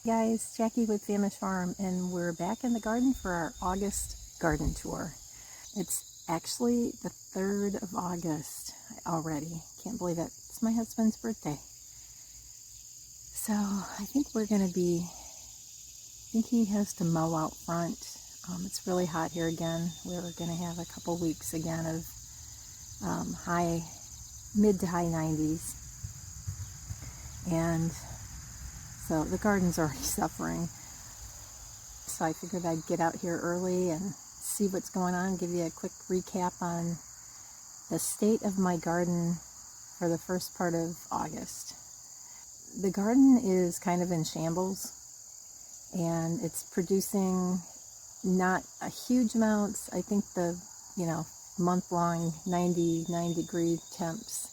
Guys, Jackie with Famished Farm, and we're back in the garden for our August garden tour. It's actually the 3rd of August already. Can't believe it. It's my husband's birthday. So I think I think he has to mow out front. It's really hot here again. We're going to have a couple weeks again of mid to high 90s. And so the garden's already suffering. So I figured I'd get out here early and see what's going on, give you a quick recap on the state of my garden for the first part of August. The garden is kind of in shambles, and it's producing not a huge amounts. I think the, month-long 99 degree temps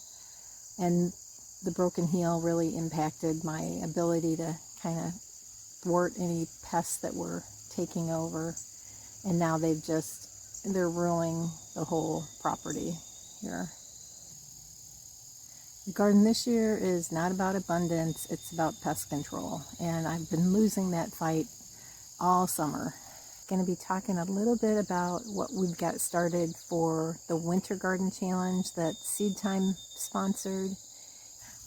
and the broken heel really impacted my ability to kind of thwart any pests that were taking over. And now they're ruining the whole property here. The garden this year is not about abundance, it's about pest control. And I've been losing that fight all summer. Going to be talking a little bit about what we've got started for the Winter Garden Challenge that Seedtime sponsored.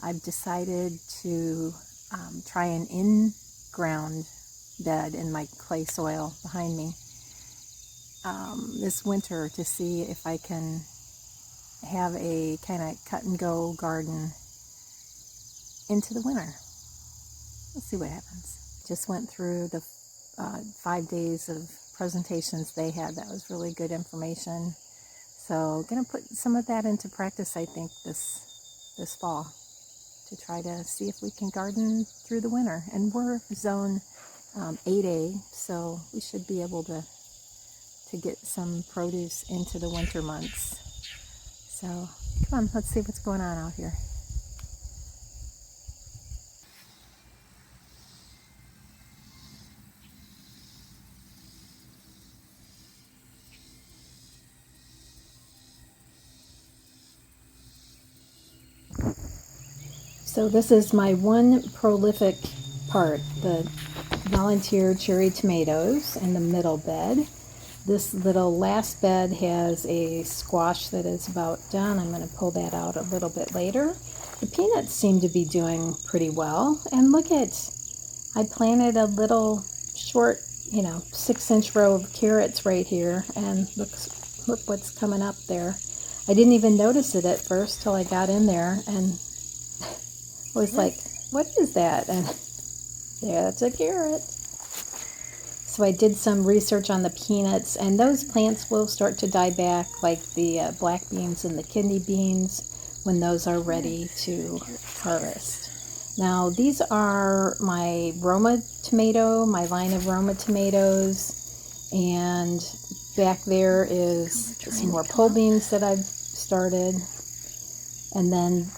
I've decided to try an in-ground bed in my clay soil behind me this winter to see if I can have a kind of cut-and-go garden into the winter. Let's see what happens. Just went through the 5 days of presentations they had. That was really good information. So going to put some of that into practice, I think, this fall, to try to see if we can garden through the winter. And we're zone 8A, so we should be able to get some produce into the winter months. So come on, let's see what's going on out here. So this is my one prolific part, the volunteer cherry tomatoes in the middle bed. This little last bed has a squash that is about done. I'm going to pull that out a little bit later. The peanuts seem to be doing pretty well. And look I planted a little short, 6-inch row of carrots right here. And look what's coming up there. I didn't even notice it at first till I got in there and was like, what is that? And yeah, that's a carrot. So I did some research on the peanuts, and those plants will start to die back, like the black beans and the kidney beans, when those are ready to harvest. Now, these are my Roma tomato, my line of Roma tomatoes, and back there is some more pole beans that I've started, and then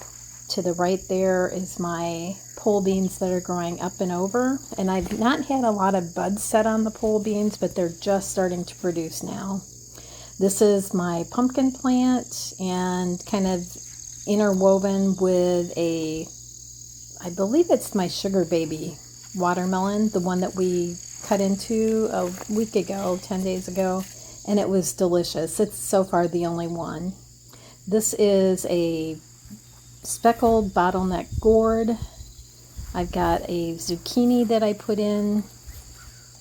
to the right there is my pole beans that are growing up and over. And I've not had a lot of buds set on the pole beans, but they're just starting to produce now. This is my pumpkin plant, and kind of interwoven with I believe it's my sugar baby watermelon, the one that we cut into a week ago, 10 days ago, and it was delicious. It's so far the only one. This is a speckled bottleneck gourd. I've got a zucchini that I put in,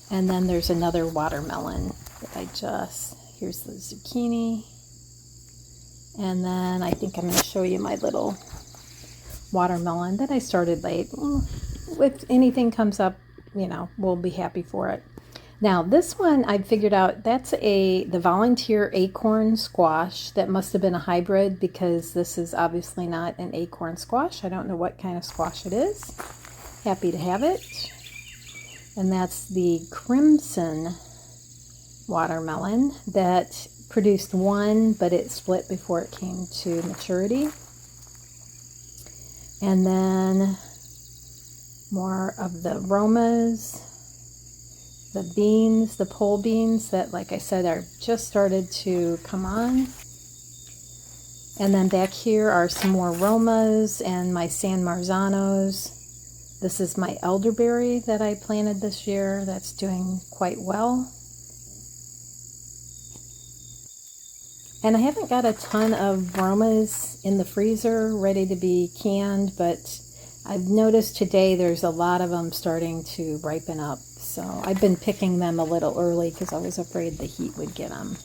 and then there's another watermelon that here's the zucchini, and then I think I'm going to show you my little watermelon that I started late. If anything comes up, we'll be happy for it. Now this one I figured out, that's the volunteer acorn squash. That must have been a hybrid, because this is obviously not an acorn squash. I don't know what kind of squash it is. Happy to have it. And that's the crimson watermelon that produced one, but it split before it came to maturity. And then more of the Romas, the beans, the pole beans that, like I said, are just started to come on. And then back here are some more Romas and my San Marzanos. This is my elderberry that I planted this year. That's doing quite well. And I haven't got a ton of bromas in the freezer ready to be canned, but I've noticed today there's a lot of them starting to ripen up. So I've been picking them a little early because I was afraid the heat would get them.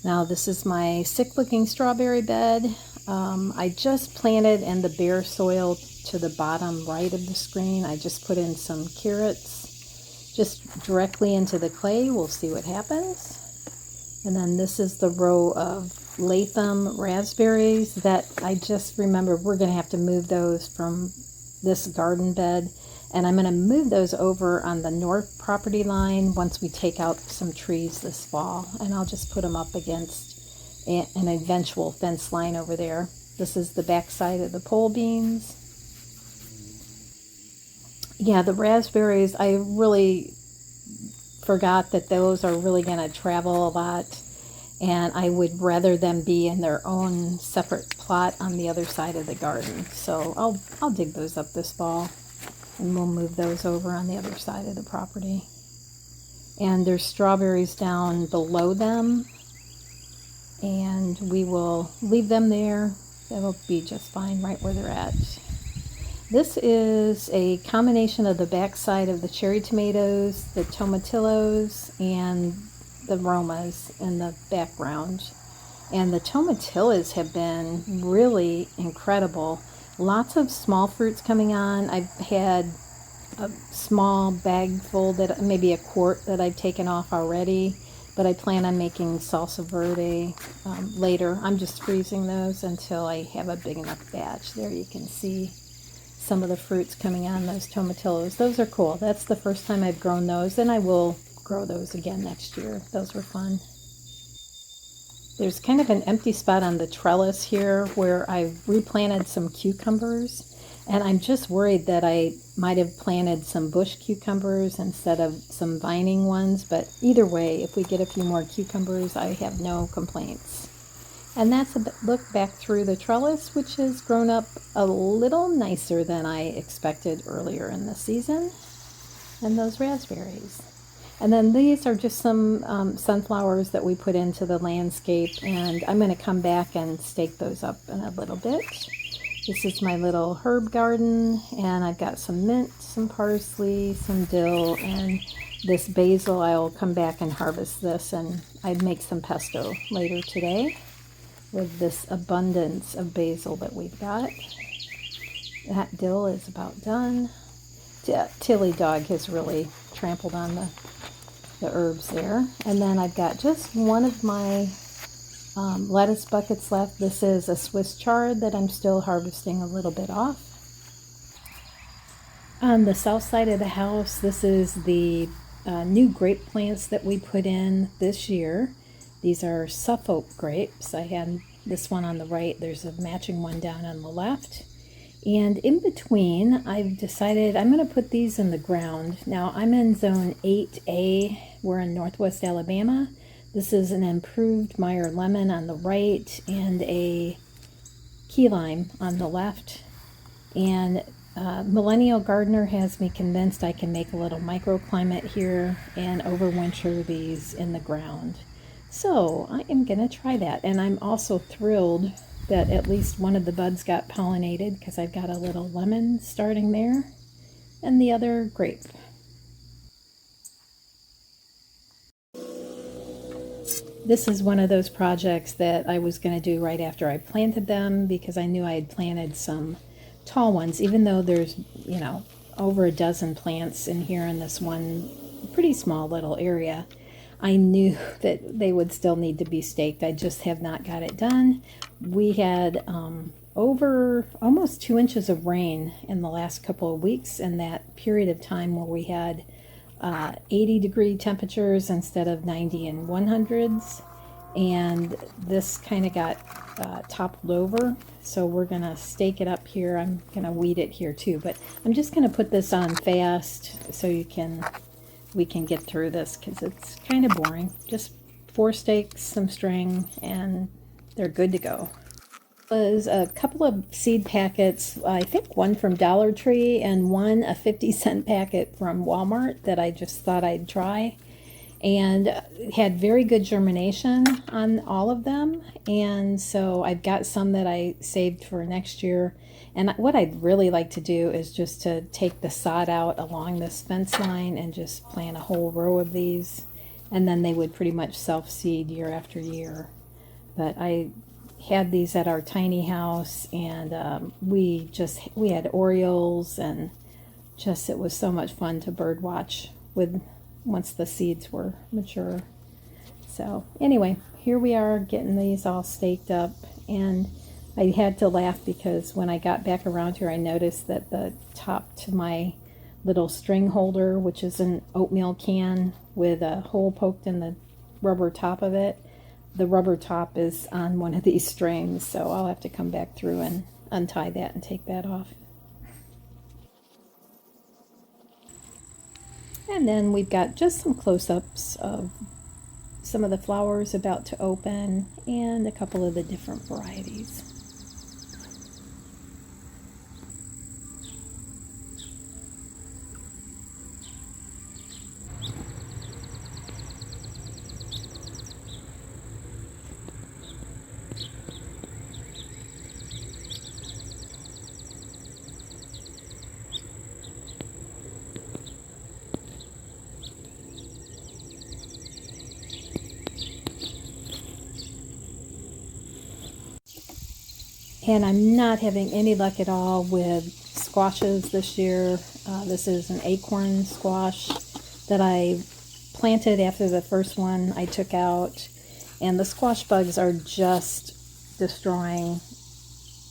Now this is my sick-looking strawberry bed. I just planted in the bare soil to the bottom right of the screen. I just put in some carrots just directly into the clay. We'll see what happens. And then this is the row of Latham raspberries that I just remembered we're going to have to move those from this garden bed. And I'm going to move those over on the north property line once we take out some trees this fall. And I'll just put them up against an eventual fence line over there. This is the back side of the pole beans. Yeah, the raspberries, I really forgot that those are really going to travel a lot, and I would rather them be in their own separate plot on the other side of the garden. So I'll dig those up this fall, and we'll move those over on the other side of the property. And there's strawberries down below them, and we will leave them there. That'll be just fine right where they're at. This is a combination of the backside of the cherry tomatoes, the tomatillos, and the romas in the background. And the tomatillos have been really incredible. Lots of small fruits coming on. I've had a small bag full, that maybe a quart that I've taken off already, but I plan on making salsa verde later. I'm just freezing those until I have a big enough batch. There you can see some of the fruits coming on those tomatillos. Those are cool. That's the first time I've grown those, and I will grow those again next year. Those were fun. There's kind of an empty spot on the trellis here where I've replanted some cucumbers, and I'm just worried that I might have planted some bush cucumbers instead of some vining ones, but either way, if we get a few more cucumbers, I have no complaints. And that's a look back through the trellis, which has grown up a little nicer than I expected earlier in the season. And those raspberries. And then these are just some sunflowers that we put into the landscape, and I'm going to come back and stake those up in a little bit. This is my little herb garden, and I've got some mint, some parsley, some dill, and this basil. I'll come back and harvest this, and I'd make some pesto later today with this abundance of basil that we've got. That dill is about done. Tilly dog has really trampled on the herbs there. And then I've got just one of my lettuce buckets left. This is a Swiss chard that I'm still harvesting a little bit off. On the south side of the house, this is the new grape plants that we put in this year. These are Suffolk grapes. I had this one on the right. There's a matching one down on the left. And in between, I've decided I'm going to put these in the ground. Now, I'm in zone 8A. We're in northwest Alabama. This is an improved Meyer lemon on the right and a key lime on the left. And Millennial Gardener has me convinced I can make a little microclimate here and overwinter these in the ground. So I am going to try that. And I'm also thrilled that at least one of the buds got pollinated, because I've got a little lemon starting there and the other grape. This is one of those projects that I was going to do right after I planted them, because I knew I had planted some tall ones, even though there's, over a dozen plants in here in this one pretty small little area. I knew that they would still need to be staked. I just have not got it done. We had over almost 2 inches of rain in the last couple of weeks, in that period of time where we had 80-degree temperatures instead of 90 and 100s. And this kind of got toppled over. So we're going to stake it up here. I'm going to weed it here too. But I'm just going to put this on fast so we can get through this, because it's kind of boring. Just 4 stakes, some string, and they're good to go. Was a couple of seed packets, I think one from Dollar Tree and one a 50-cent packet from Walmart that I just thought I'd try, and had very good germination on all of them. And so I've got some that I saved for next year. And what I'd really like to do is just to take the sod out along this fence line and just plant a whole row of these, and then they would pretty much self-seed year after year. But I had these at our tiny house, and we had Orioles, and just it was so much fun to bird watch with once the seeds were mature. So anyway, here we are getting these all staked up, and I had to laugh because when I got back around here I noticed that the top to my little string holder, which is an oatmeal can with a hole poked in the rubber top of it, the rubber top is on one of these strings, so I'll have to come back through and untie that and take that off. And then we've got just some close-ups of some of the flowers about to open and a couple of the different varieties. And I'm not having any luck at all with squashes this year. This is an acorn squash that I planted after the first one I took out. And the squash bugs are just destroying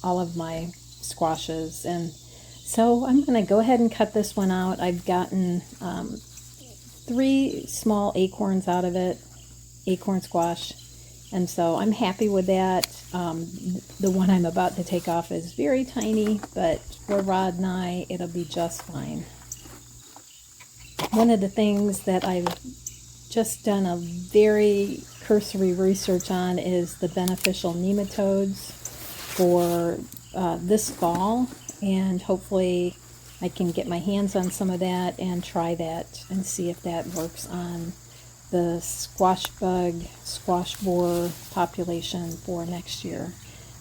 all of my squashes. And so I'm going to go ahead and cut this one out. I've gotten 3 small acorns out of it, acorn squash. And so I'm happy with that. The one I'm about to take off is very tiny, but for Rod and I, it'll be just fine. One of the things that I've just done a very cursory research on is the beneficial nematodes for this fall, and hopefully I can get my hands on some of that and try that and see if that works on the squash bug, squash borer population for next year.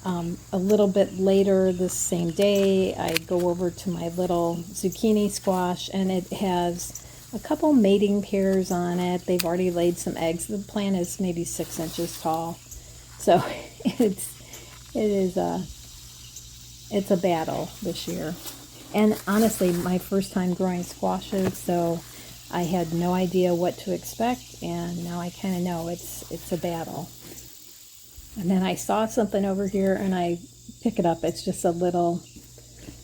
A little bit later this same day, I go over to my little zucchini squash, and it has a couple mating pairs on it. They've already laid some eggs. The plant is maybe 6 inches tall, so it's a battle this year. And honestly, my first time growing squashes, so I had no idea what to expect, and now I kind of know it's a battle. And then I saw something over here, and I pick it up. It's just a little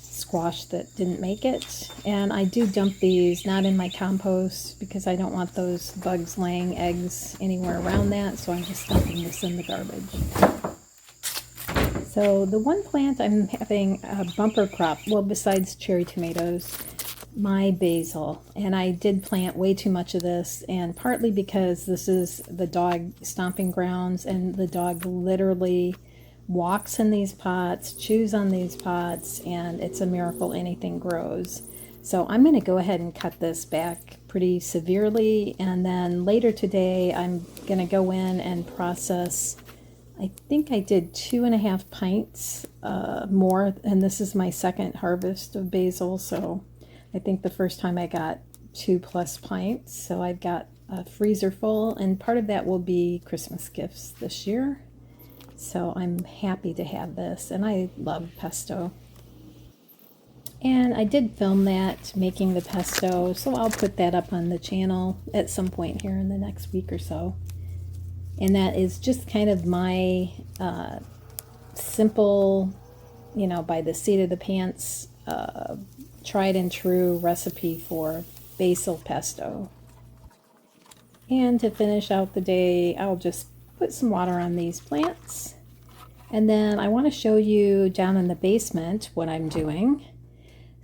squash that didn't make it. And I do dump these not in my compost because I don't want those bugs laying eggs anywhere around that, so I'm just dumping this in the garbage. So the one plant I'm having a bumper crop, well, besides cherry tomatoes, my basil. And I did plant way too much of this, and partly because this is the dog stomping grounds, and the dog literally walks in these pots, chews on these pots, and it's a miracle anything grows. So I'm going to go ahead and cut this back pretty severely, and then later today I'm going to go in and process. I think I did 2.5 pints more, and this is my second harvest of basil, so I think the first time I got 2+ pints, so I've got a freezer full, and part of that will be Christmas gifts this year. So I'm happy to have this, and I love pesto. And I did film that, making the pesto, so I'll put that up on the channel at some point here in the next week or so. And that is just kind of my simple, by the seat of the pants, tried and true recipe for basil pesto. And to finish out the day, I'll just put some water on these plants. And then I want to show you down in the basement what I'm doing.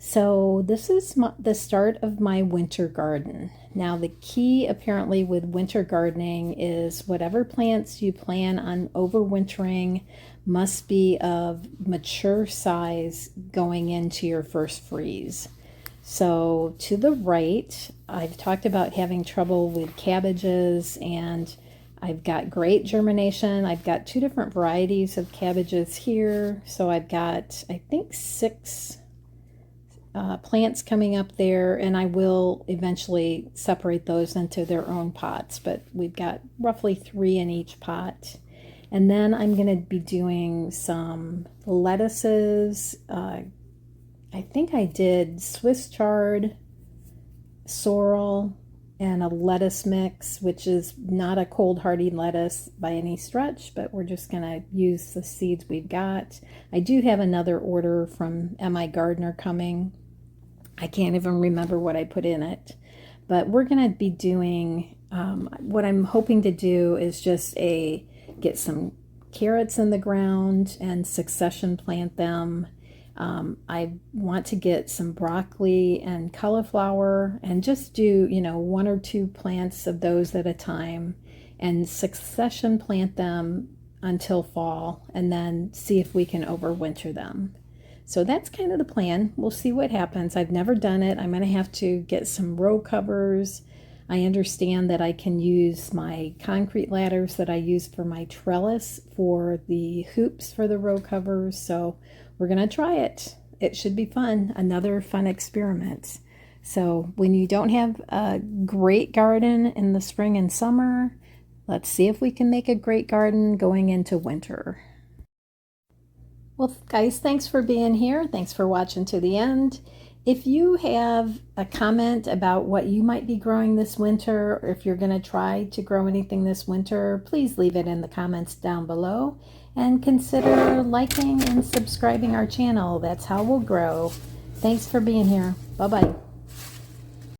So this is the start of my winter garden. Now the key apparently with winter gardening is whatever plants you plan on overwintering must be of mature size going into your first freeze. So to the right, I've talked about having trouble with cabbages, and I've got great germination. I've got 2 different varieties of cabbages here. So I've got, I think, 6 plants coming up there, and I will eventually separate those into their own pots, but we've got roughly 3 in each pot. And then I'm going to be doing some lettuces. I think I did Swiss chard, sorrel, and a lettuce mix, which is not a cold hardy lettuce by any stretch, but we're just going to use the seeds we've got. I do have another order from M.I. Gardener coming. I can't even remember what I put in it, but we're going to be doing, what I'm hoping to do is just get some carrots in the ground and succession plant them. I want to get some broccoli and cauliflower and just do, 1 or 2 plants of those at a time and succession plant them until fall, and then see if we can overwinter them. So that's kind of the plan. We'll see what happens. I've never done it. I'm going to have to get some row covers. I understand that I can use my concrete ladders that I use for my trellis for the hoops for the row covers. So we're going to try it. It should be fun. Another fun experiment. So when you don't have a great garden in the spring and summer, let's see if we can make a great garden going into winter. Well, guys, thanks for being here. Thanks for watching to the end. If you have a comment about what you might be growing this winter, or if you're going to try to grow anything this winter, please leave it in the comments down below. And consider liking and subscribing our channel. That's how we'll grow. Thanks for being here. Bye-bye.